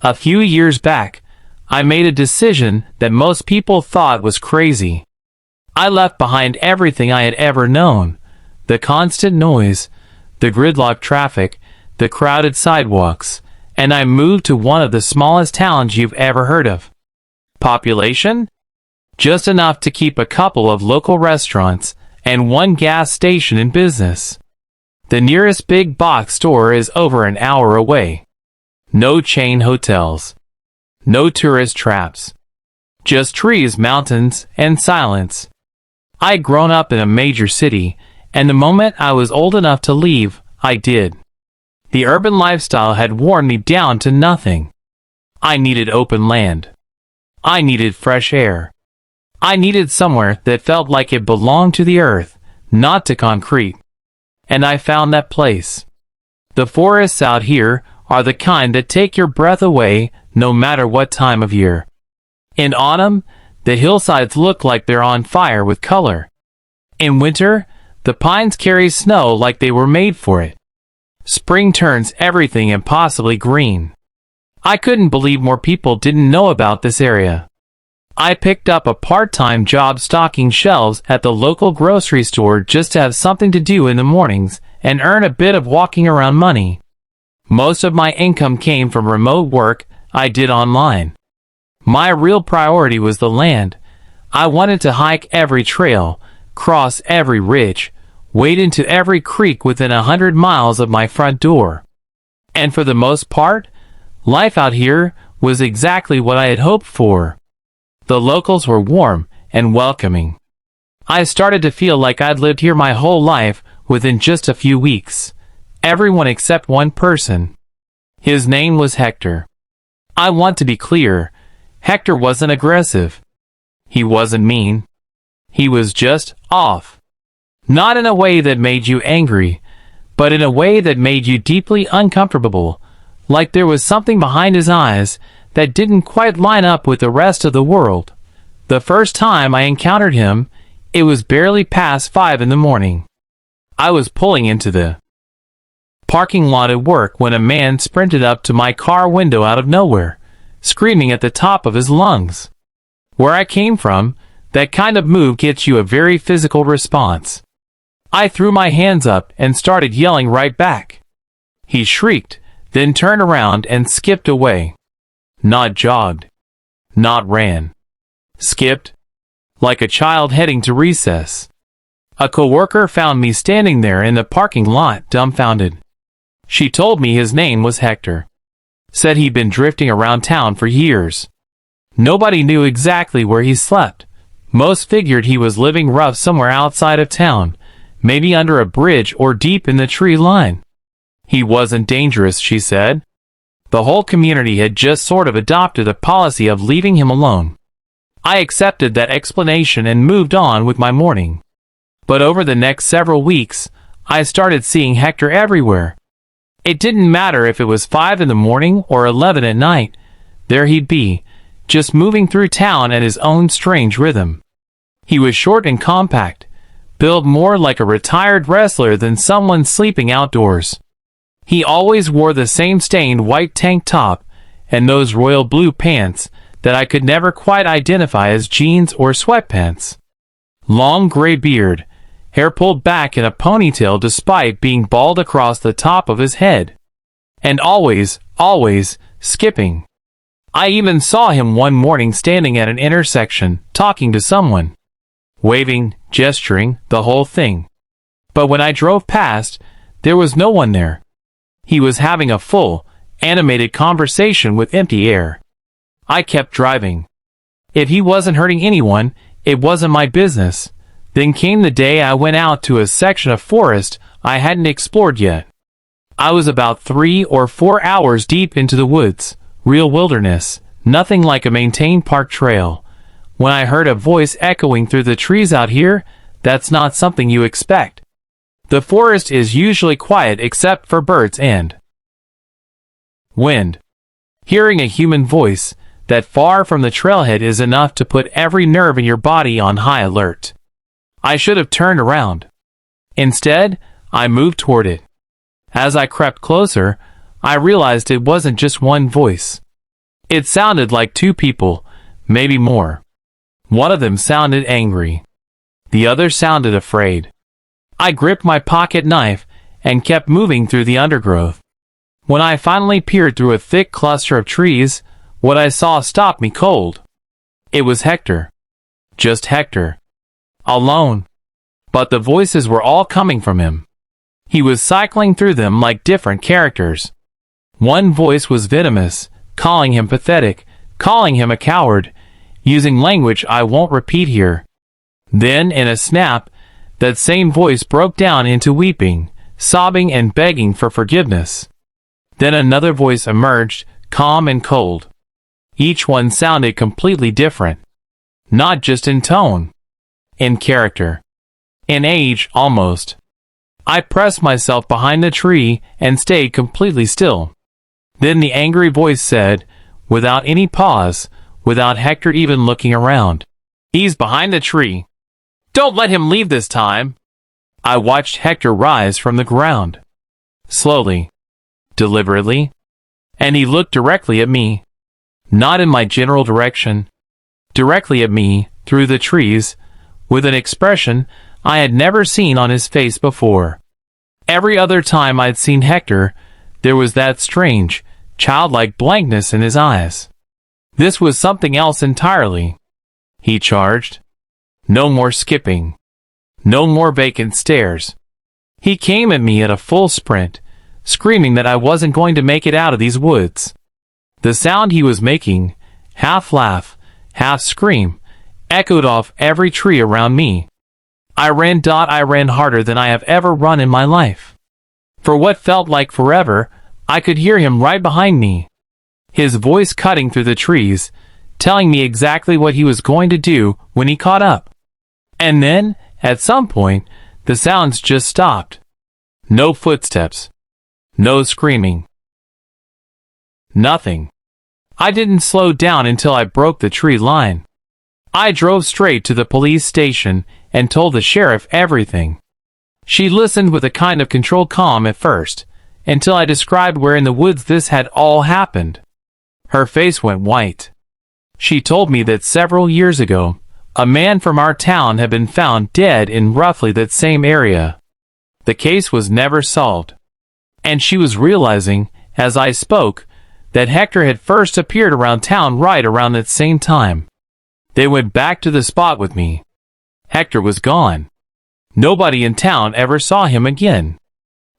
A few years back, I made a decision that most people thought was crazy. I left behind everything I had ever known: the constant noise, the gridlock traffic, the crowded sidewalks, and I moved to one of the smallest towns you've ever heard of. Population? Just enough to keep a couple of local restaurants and one gas station in business. The nearest big box store is over an hour away. No chain hotels. No tourist traps. Just trees, mountains, and silence. I'd grown up in a major city, and the moment I was old enough to leave, I did. The urban lifestyle had worn me down to nothing. I needed open land. I needed fresh air. I needed somewhere that felt like it belonged to the earth, not to concrete. And I found that place. The forests out here are the kind that take your breath away no matter what time of year. In autumn, the hillsides look like they're on fire with color. In winter, the pines carry snow like they were made for it. Spring turns everything impossibly green. I couldn't believe more people didn't know about this area. I picked up a part-time job stocking shelves at the local grocery store just to have something to do in the mornings and earn a bit of walking around money. Most of my income came from remote work I did online. My real priority was the land. I wanted to hike every trail, cross every ridge, wade into every creek within 100 miles of my front door. And for the most part, life out here was exactly what I had hoped for. The locals were warm and welcoming. I started to feel like I'd lived here my whole life within just a few weeks. Everyone except one person. His name was Hector. I want to be clear, Hector wasn't aggressive. He wasn't mean. He was just off. Not in a way that made you angry, but in a way that made you deeply uncomfortable, like there was something behind his eyes that didn't quite line up with the rest of the world. The first time I encountered him, it was barely past 5 in the morning. I was pulling into the parking lot at work when a man sprinted up to my car window out of nowhere, screaming at the top of his lungs. Where I came from, that kind of move gets you a very physical response. I threw my hands up and started yelling right back. He shrieked, then turned around and skipped away. Not jogged. Not ran. Skipped. Like a child heading to recess. A coworker found me standing there in the parking lot, dumbfounded. She told me his name was Hector. Said he'd been drifting around town for years. Nobody knew exactly where he slept. Most figured he was living rough somewhere outside of town, maybe under a bridge or deep in the tree line. He wasn't dangerous, she said. The whole community had just sort of adopted a policy of leaving him alone. I accepted that explanation and moved on with my morning. But over the next several weeks, I started seeing Hector everywhere. It didn't matter if it was 5 in the morning or 11 at night. There he'd be, just moving through town at his own strange rhythm. He was short and compact, built more like a retired wrestler than someone sleeping outdoors. He always wore the same stained white tank top and those royal blue pants that I could never quite identify as jeans or sweatpants. Long gray beard, hair pulled back in a ponytail despite being bald across the top of his head. And always skipping. I even saw him one morning standing at an intersection, talking to someone. Waving, gesturing, the whole thing. But when I drove past, there was no one there. He was having a full, animated conversation with empty air. I kept driving. If he wasn't hurting anyone, it wasn't my business. Then came the day I went out to a section of forest I hadn't explored yet. I was about 3 or 4 hours deep into the woods, real wilderness, nothing like a maintained park trail. When I heard a voice echoing through the trees out here, that's not something you expect. The forest is usually quiet except for birds and wind. Hearing a human voice that far from the trailhead is enough to put every nerve in your body on high alert. I should have turned around. Instead, I moved toward it. As I crept closer, I realized it wasn't just one voice. It sounded like two people, maybe more. One of them sounded angry. The other sounded afraid. I gripped my pocket knife and kept moving through the undergrowth. When I finally peered through a thick cluster of trees, what I saw stopped me cold. It was Hector. Just Hector. Alone. But the voices were all coming from him. He was cycling through them like different characters. One voice was venomous, calling him pathetic, calling him a coward, using language I won't repeat here. Then, in a snap, that same voice broke down into weeping, sobbing and begging for forgiveness. Then another voice emerged, calm and cold. Each one sounded completely different. Not just in tone. In character. In age, almost. I pressed myself behind the tree and stayed completely still. Then the angry voice said, without any pause, without Hector even looking around, "He's behind the tree. Don't let him leave this time." I watched Hector rise from the ground. Slowly. Deliberately. And he looked directly at me. Not in my general direction. Directly at me, through the trees, with an expression I had never seen on his face before. Every other time I'd seen Hector, there was that strange, childlike blankness in his eyes. This was something else entirely. He charged. No more skipping. No more vacant stares. He came at me at a full sprint, screaming that I wasn't going to make it out of these woods. The sound he was making, half laugh, half scream, echoed off every tree around me. I ran harder than I have ever run in my life. For what felt like forever, I could hear him right behind me. His voice cutting through the trees, telling me exactly what he was going to do when he caught up. And then, at some point, the sounds just stopped. No footsteps. No screaming. Nothing. I didn't slow down until I broke the tree line. I drove straight to the police station and told the sheriff everything. She listened with a kind of controlled calm at first, until I described where in the woods this had all happened. Her face went white. She told me that several years ago, a man from our town had been found dead in roughly that same area. The case was never solved. And she was realizing, as I spoke, that Hector had first appeared around town right around that same time. They went back to the spot with me. Hector was gone. Nobody in town ever saw him again.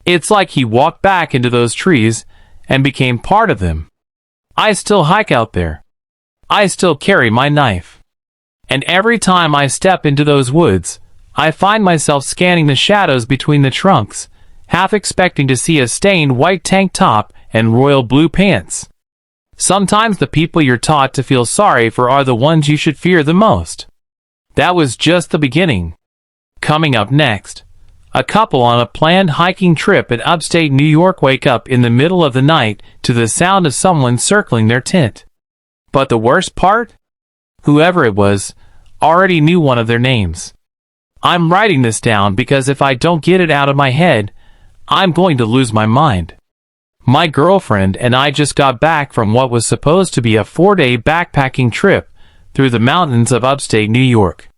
It's like he walked back into those trees and became part of them. I still hike out there. I still carry my knife. And every time I step into those woods, I find myself scanning the shadows between the trunks, half expecting to see a stained white tank top and royal blue pants. Sometimes the people you're taught to feel sorry for are the ones you should fear the most. That was just the beginning. Coming up next, a couple on a planned hiking trip in upstate New York wake up in the middle of the night to the sound of someone circling their tent. But the worst part? Whoever it was, already knew one of their names. I'm writing this down because if I don't get it out of my head, I'm going to lose my mind. My girlfriend and I just got back from what was supposed to be a 4-day backpacking trip through the mountains of upstate New York.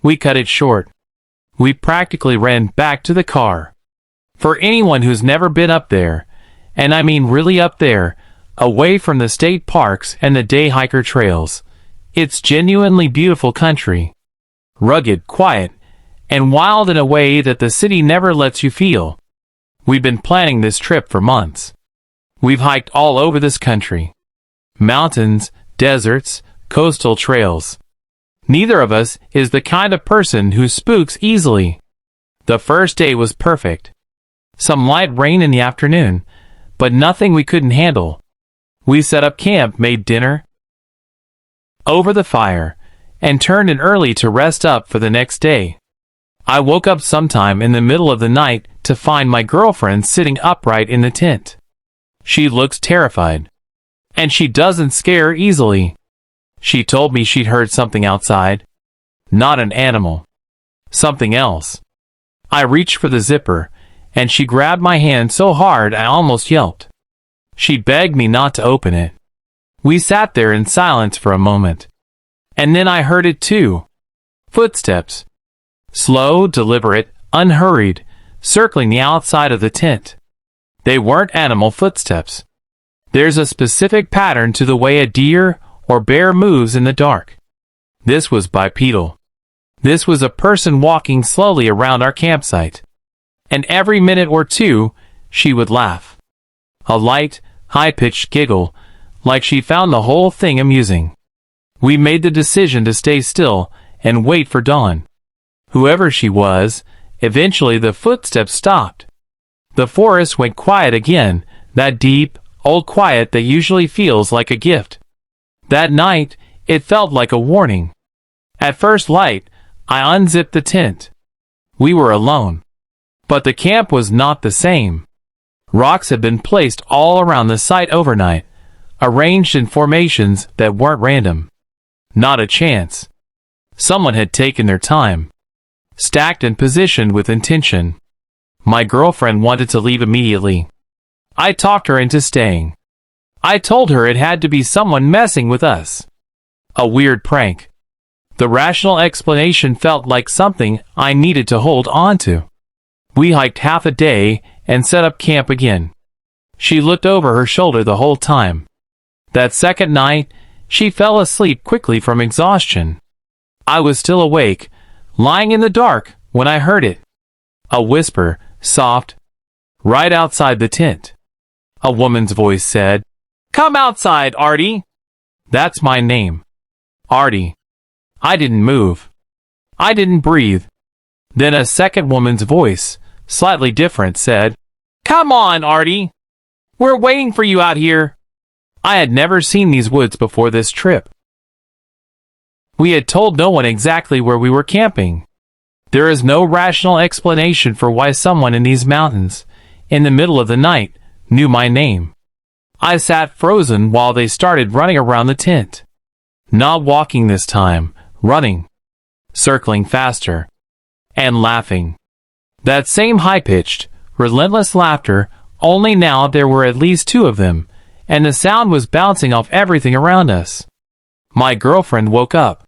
We cut it short. We practically ran back to the car. For anyone who's never been up there, and I mean really up there, away from the state parks and the day hiker trails, it's genuinely beautiful country. Rugged, quiet, and wild in a way that the city never lets you feel. We've been planning this trip for months. We've hiked all over this country. Mountains, deserts, coastal trails. Neither of us is the kind of person who spooks easily. The first day was perfect. Some light rain in the afternoon, but nothing we couldn't handle. We set up camp, made dinner over the fire, and turned in early to rest up for the next day. I woke up sometime in the middle of the night to find my girlfriend sitting upright in the tent. She looks terrified. And she doesn't scare easily. She told me she'd heard something outside. Not an animal. Something else. I reached for the zipper, and she grabbed my hand so hard I almost yelped. She begged me not to open it. We sat there in silence for a moment. And then I heard it too. Footsteps. Slow, deliberate, unhurried, circling the outside of the tent. They weren't animal footsteps. There's a specific pattern to the way a deer or bear moves in the dark. This was bipedal. This was a person walking slowly around our campsite. And every minute or two, she would laugh. A light, high-pitched giggle, like she found the whole thing amusing. We made the decision to stay still and wait for dawn. Whoever she was, eventually the footsteps stopped. The forest went quiet again, that deep, old quiet that usually feels like a gift. That night, it felt like a warning. At first light, I unzipped the tent. We were alone. But the camp was not the same. Rocks had been placed all around the site overnight, arranged in formations that weren't random. Not a chance. Someone had taken their time. Stacked and positioned with intention. My girlfriend wanted to leave immediately. I talked her into staying. I told her it had to be someone messing with us. A weird prank. The rational explanation felt like something I needed to hold on to. We hiked half a day and set up camp again. She looked over her shoulder the whole time. That second night, she fell asleep quickly from exhaustion. I was still awake, lying in the dark, when I heard it. A whisper, soft, right outside the tent. A woman's voice said, "Come outside, Artie." That's my name. Artie. I didn't move. I didn't breathe. Then a second woman's voice, slightly different, said, "Come on, Artie. We're waiting for you out here." I had never seen these woods before this trip. We had told no one exactly where we were camping. There is no rational explanation for why someone in these mountains, in the middle of the night, knew my name. I sat frozen while they started running around the tent. Not walking this time, running. Circling faster. And laughing. That same high-pitched, relentless laughter, only now there were at least two of them, and the sound was bouncing off everything around us. My girlfriend woke up.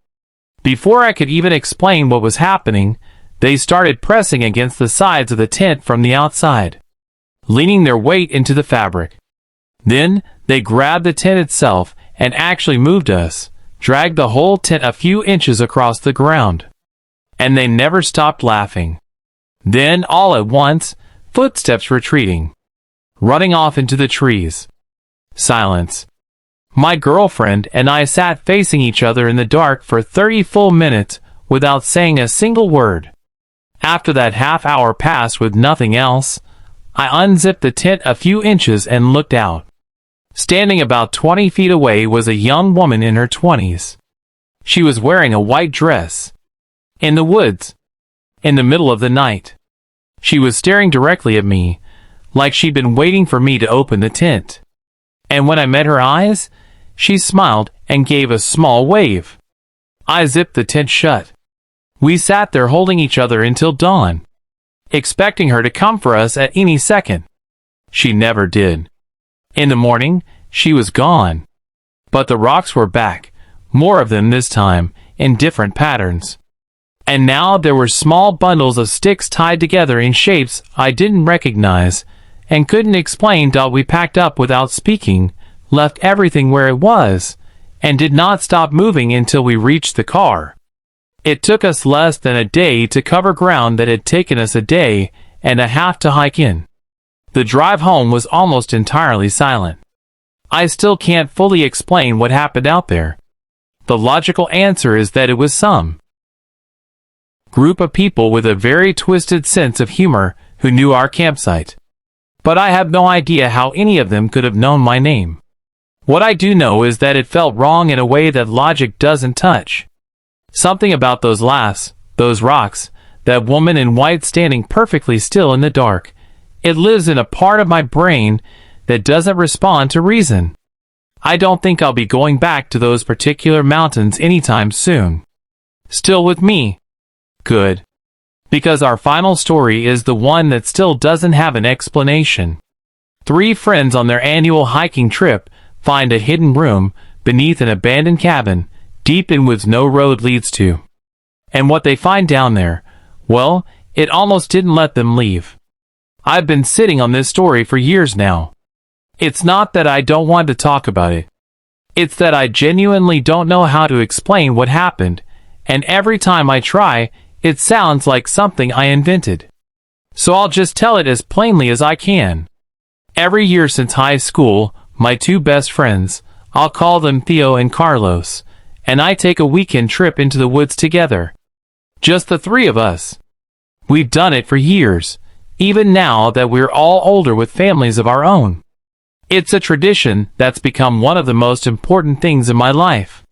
Before I could even explain what was happening, they started pressing against the sides of the tent from the outside, leaning their weight into the fabric. Then, they grabbed the tent itself and actually moved us, dragged the whole tent a few inches across the ground. And they never stopped laughing. Then, all at once, footsteps retreating, running off into the trees. Silence. My girlfriend and I sat facing each other in the dark for 30 full minutes without saying a single word. After that half hour passed with nothing else, I unzipped the tent a few inches and looked out. Standing about 20 feet away was a young woman in her 20s. She was wearing a white dress. In the woods. In the middle of the night. She was staring directly at me, like she'd been waiting for me to open the tent. And when I met her eyes, she smiled and gave a small wave. I zipped the tent shut. We sat there holding each other until dawn, expecting her to come for us at any second. She never did. In the morning, she was gone. But the rocks were back, more of them this time, in different patterns. And now there were small bundles of sticks tied together in shapes I didn't recognize, and couldn't explain till we packed up without speaking, left everything where it was, and did not stop moving until we reached the car. It took us less than a day to cover ground that had taken us a day and a half to hike in. The drive home was almost entirely silent. I still can't fully explain what happened out there. The logical answer is that it was some group of people with a very twisted sense of humor who knew our campsite. But I have no idea how any of them could have known my name. What I do know is that it felt wrong in a way that logic doesn't touch. Something about those laughs, those rocks, that woman in white standing perfectly still in the dark. It lives in a part of my brain that doesn't respond to reason. I don't think I'll be going back to those particular mountains anytime soon. Still with me. Good. Because our final story is the one that still doesn't have an explanation. 3 friends on their annual hiking trip find a hidden room beneath an abandoned cabin, deep in woods no road leads to. And what they find down there, well, it almost didn't let them leave. I've been sitting on this story for years now. It's not that I don't want to talk about it. It's that I genuinely don't know how to explain what happened, and every time I try, it sounds like something I invented. So I'll just tell it as plainly as I can. Every year since high school, my two best friends, I'll call them Theo and Carlos, and I take a weekend trip into the woods together. Just the three of us. We've done it for years, even now that we're all older with families of our own. It's a tradition that's become one of the most important things in my life.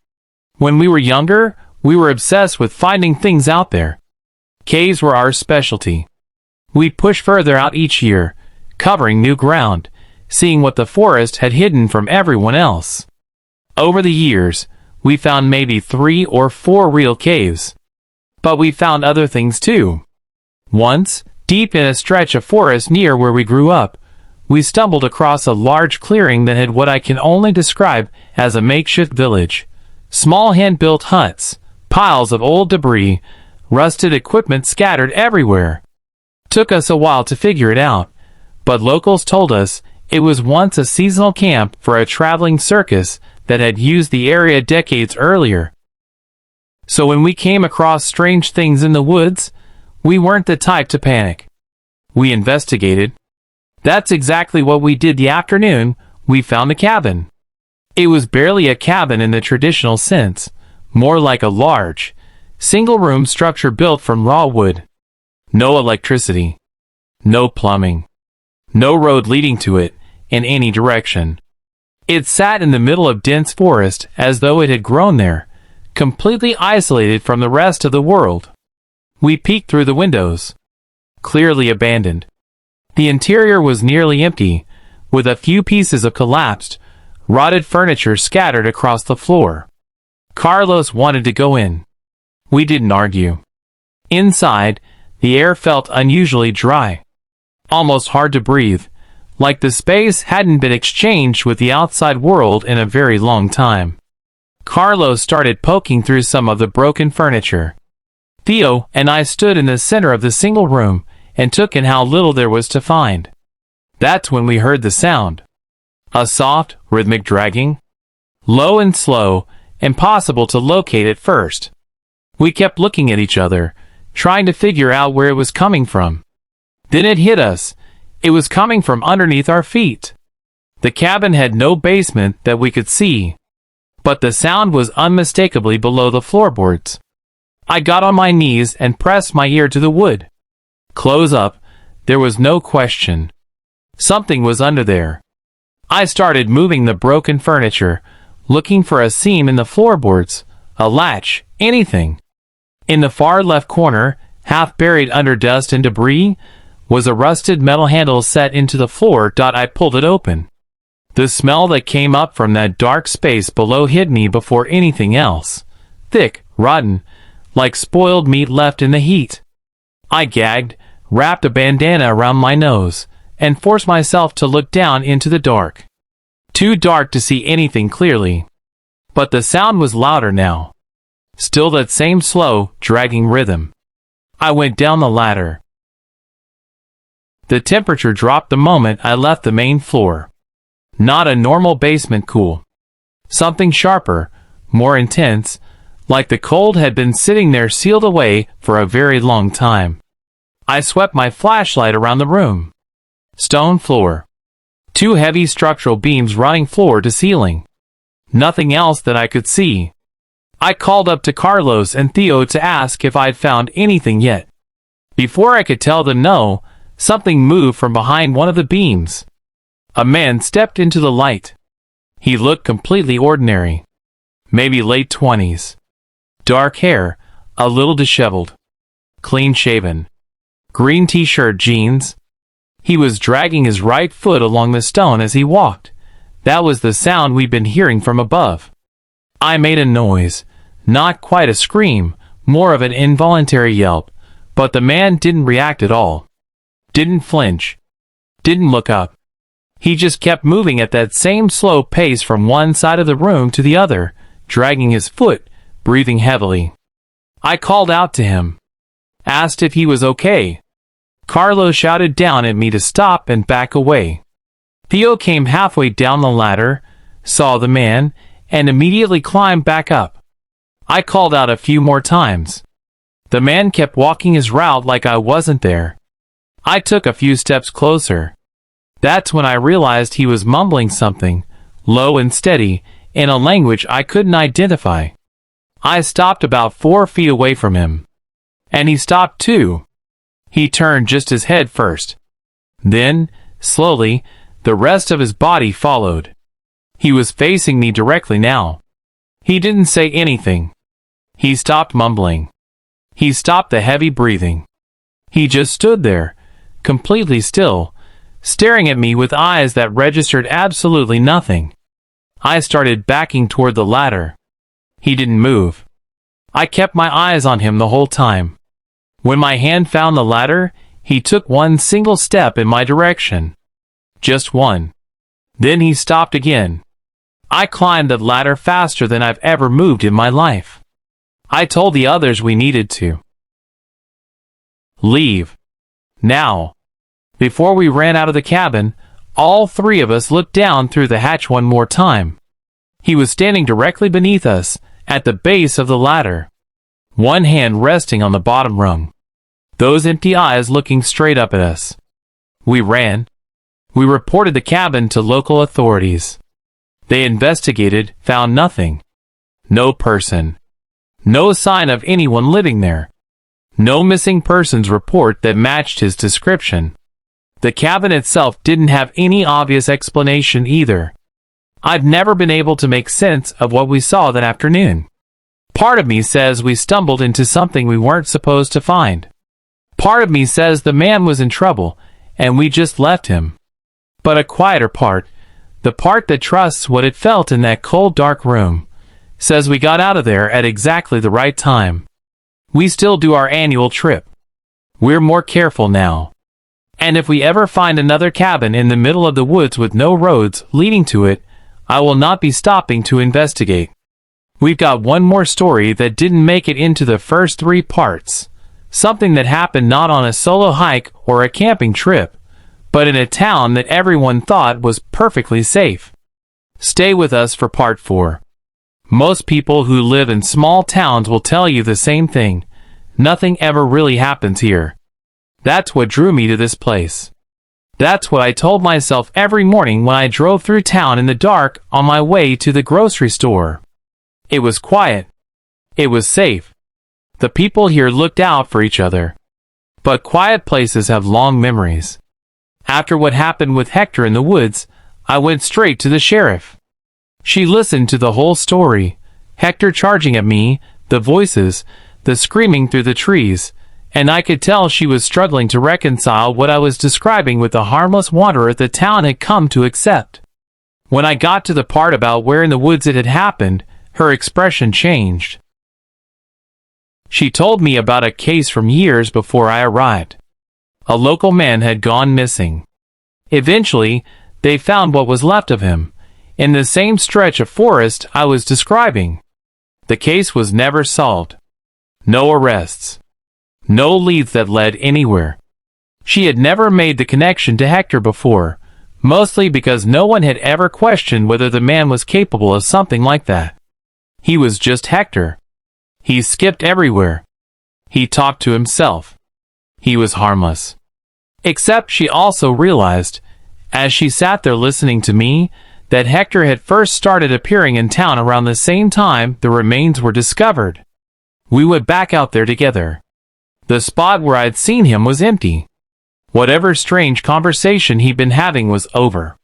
When we were younger, we were obsessed with finding things out there. Caves were our specialty. We'd push further out each year, covering new ground, seeing what the forest had hidden from everyone else. Over the years, we found maybe 3 or 4 real caves. But we found other things too. Once, deep in a stretch of forest near where we grew up, we stumbled across a large clearing that had what I can only describe as a makeshift village. Small hand-built huts, piles of old debris, rusted equipment scattered everywhere. Took us a while to figure it out, but locals told us it was once a seasonal camp for a traveling circus that had used the area decades earlier. So when we came across strange things in the woods, we weren't the type to panic. We investigated. That's exactly what we did the afternoon we found a cabin. It was barely a cabin in the traditional sense, more like a large, single-room structure built from raw wood. No electricity. No plumbing. No road leading to it in any direction. It sat in the middle of dense forest as though it had grown there, completely isolated from the rest of the world. We peeked through the windows. Clearly abandoned. The interior was nearly empty, with a few pieces of collapsed, rotted furniture scattered across the floor. Carlos wanted to go in. We didn't argue. Inside, the air felt unusually dry. Almost hard to breathe, like the space hadn't been exchanged with the outside world in a very long time. Carlos started poking through some of the broken furniture. Theo and I stood in the center of the single room and took in how little there was to find. That's when we heard the sound. A soft, rhythmic dragging. Low and slow, impossible to locate at first. We kept looking at each other, trying to figure out where it was coming from. Then it hit us. It was coming from underneath our feet. The cabin had no basement that we could see, but the sound was unmistakably below the floorboards. I got on my knees and pressed my ear to the wood. Close up, there was no question. Something was under there. I started moving the broken furniture, looking for a seam in the floorboards, a latch, anything. In the far left corner, half buried under dust and debris, was a rusted metal handle set into the floor. I pulled it open. The smell that came up from that dark space below hit me before anything else. Thick, rotten, like spoiled meat left in the heat. I gagged, wrapped a bandana around my nose, and forced myself to look down into the dark. Too dark to see anything clearly. But the sound was louder now. Still that same slow, dragging rhythm. I went down the ladder. The temperature dropped the moment I left the main floor. Not a normal basement cool. Something sharper, more intense, like the cold had been sitting there sealed away for a very long time. I swept my flashlight around the room. Stone floor. 2 heavy structural beams running floor to ceiling. Nothing else that I could see. I called up to Carlos and Theo to ask if I'd found anything yet. Before I could tell them no, something moved from behind one of the beams. A man stepped into the light. He looked completely ordinary. Maybe late 20s. Dark hair, a little disheveled. Clean shaven. Green t-shirt, jeans. He was dragging his right foot along the stone as he walked. That was the sound we'd been hearing from above. I made a noise. Not quite a scream, more of an involuntary yelp, but the man didn't react at all. Didn't flinch. Didn't look up. He just kept moving at that same slow pace from one side of the room to the other, dragging his foot, breathing heavily. I called out to him, asked if he was okay. Carlo shouted down at me to stop and back away. Theo came halfway down the ladder, saw the man, and immediately climbed back up. I called out a few more times. The man kept walking his route like I wasn't there. I took a few steps closer. That's when I realized he was mumbling something, low and steady, in a language I couldn't identify. I stopped about 4 feet away from him. And he stopped too. He turned just his head first. Then, slowly, the rest of his body followed. He was facing me directly now. He didn't say anything. He stopped mumbling. He stopped the heavy breathing. He just stood there, completely still, staring at me with eyes that registered absolutely nothing. I started backing toward the ladder. He didn't move. I kept my eyes on him the whole time. When my hand found the ladder, he took one single step in my direction. Just one. Then he stopped again. I climbed the ladder faster than I've ever moved in my life. I told the others we needed to leave. Now. Before we ran out of the cabin, all 3 of us looked down through the hatch one more time. He was standing directly beneath us, at the base of the ladder. One hand resting on the bottom rung. Those empty eyes looking straight up at us. We ran. We reported the cabin to local authorities. They investigated, found nothing. No person. No sign of anyone living there. No missing persons report that matched his description. The cabin itself didn't have any obvious explanation either. I've never been able to make sense of what we saw that afternoon. Part of me says we stumbled into something we weren't supposed to find. Part of me says the man was in trouble, and we just left him. But a quieter part, the part that trusts what it felt in that cold dark room, says we got out of there at exactly the right time. We still do our annual trip. We're more careful now. And if we ever find another cabin in the middle of the woods with no roads leading to it, I will not be stopping to investigate. We've got one more story that didn't make it into the first 3 parts. Something that happened not on a solo hike or a camping trip, but in a town that everyone thought was perfectly safe. Stay with us for part 4. Most people who live in small towns will tell you the same thing. Nothing ever really happens here. That's what drew me to this place. That's what I told myself every morning when I drove through town in the dark on my way to the grocery store. It was quiet. It was safe. The people here looked out for each other. But quiet places have long memories. After what happened with Hector in the woods, I went straight to the sheriff. She listened to the whole story. Hector charging at me, the voices, the screaming through the trees, and I could tell she was struggling to reconcile what I was describing with the harmless wanderer the town had come to accept. When I got to the part about where in the woods it had happened, her expression changed. She told me about a case from years before I arrived. A local man had gone missing. Eventually, they found what was left of him, in the same stretch of forest I was describing. The case was never solved. No arrests. No leads that led anywhere. She had never made the connection to Hector before, mostly because no one had ever questioned whether the man was capable of something like that. He was just Hector. He skipped everywhere. He talked to himself. He was harmless. Except she also realized, as she sat there listening to me, that Hector had first started appearing in town around the same time the remains were discovered. We went back out there together. The spot where I'd seen him was empty. Whatever strange conversation he'd been having was over.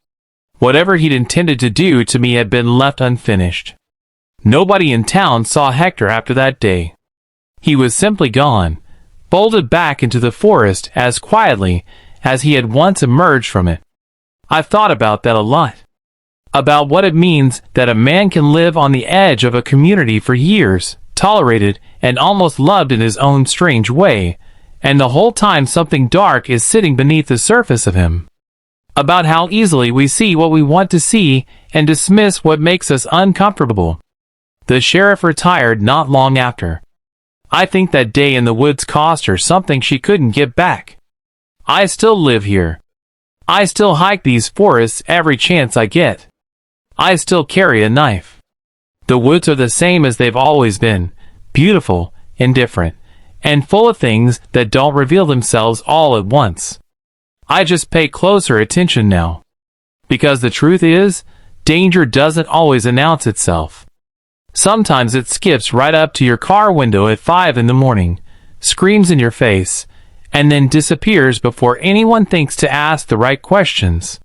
Whatever he'd intended to do to me had been left unfinished. Nobody in town saw Hector after that day. He was simply gone, bolted back into the forest as quietly as he had once emerged from it. I've thought about that a lot. About what it means that a man can live on the edge of a community for years, tolerated and almost loved in his own strange way, and the whole time something dark is sitting beneath the surface of him. about how easily we see what we want to see and dismiss what makes us uncomfortable. The sheriff retired not long after. I think that day in the woods cost her something she couldn't get back. I still live here. I still hike these forests every chance I get. I still carry a knife. The woods are the same as they've always been, beautiful, indifferent, and full of things that don't reveal themselves all at once. I just pay closer attention now. Because the truth is, danger doesn't always announce itself. Sometimes it skips right up to your car window at 5 in the morning, screams in your face, and then disappears before anyone thinks to ask the right questions.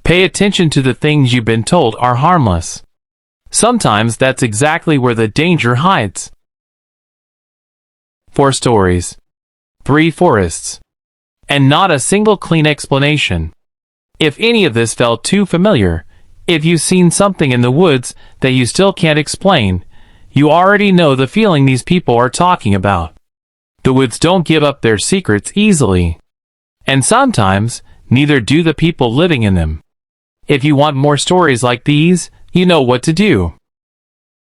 Pay attention to the things you've been told are harmless. Sometimes that's exactly where the danger hides. 4 stories. 3 forests. And not a single clean explanation. If any of this felt too familiar, if you've seen something in the woods that you still can't explain, you already know the feeling these people are talking about. The woods don't give up their secrets easily. And sometimes, neither do the people living in them. If you want more stories like these, you know what to do.